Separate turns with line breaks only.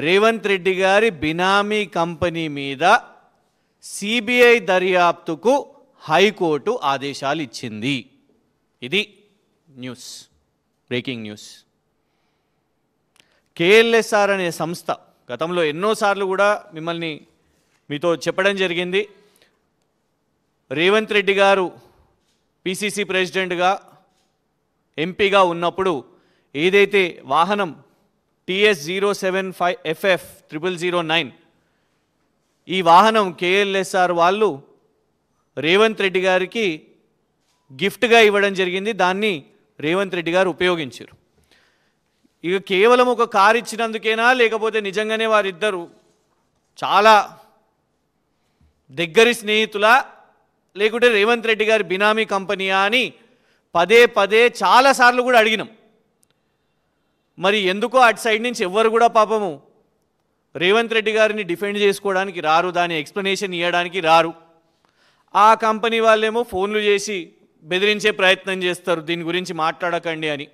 రేవంత్ రెడ్డి గారి బినామీ కంపెనీ మీద CBI దర్యాప్తుకు high court ఆదేశాలు ఇచ్చింది. ఇది న్యూస్, బ్రేకింగ్ న్యూస్. కేఎల్ఎస్ఆర్ అనే సంస్థ గతంలో ఎన్నోసార్లు కూడా మీతో చెప్పడం జరిగింది. రేవంత్ రెడ్డి గారు పిసిసి ప్రెసిడెంట్గా ఎంపీగా ఉన్నప్పుడు ఏదైతే వాహనం TS075FF0009 ఈ వాహనం కేఎల్ఎస్ఆర్ వాళ్ళు రేవంత్ రెడ్డి గారికి గిఫ్ట్గా ఇవ్వడం జరిగింది. దాన్ని రేవంత్ రెడ్డి గారు ఉపయోగించారు. ఇక కేవలం ఒక కారు ఇచ్చినందుకేనా, లేకపోతే నిజంగానే వారిద్దరు చాలా దగ్గరి స్నేహితులా, లేకుంటే రేవంత్ రెడ్డి గారి బినామీ కంపెనీయా అని పదే పదే చాలాసార్లు కూడా అడిగినాం. మరి ఎందుకో అటు సైడ్ నుంచి ఎవ్వరు కూడా పాపము రేవంత్ రెడ్డి గారిని డిఫెండ్ చేసుకోవడానికి రారు, దాని ఎక్స్ప్లెనేషన్ ఇవ్వడానికి రారు. ఆ కంపెనీ వాళ్ళేమో ఫోన్లు చేసి బెదిరించే ప్రయత్నం చేస్తారు, దీని గురించి మాట్లాడకండి అని.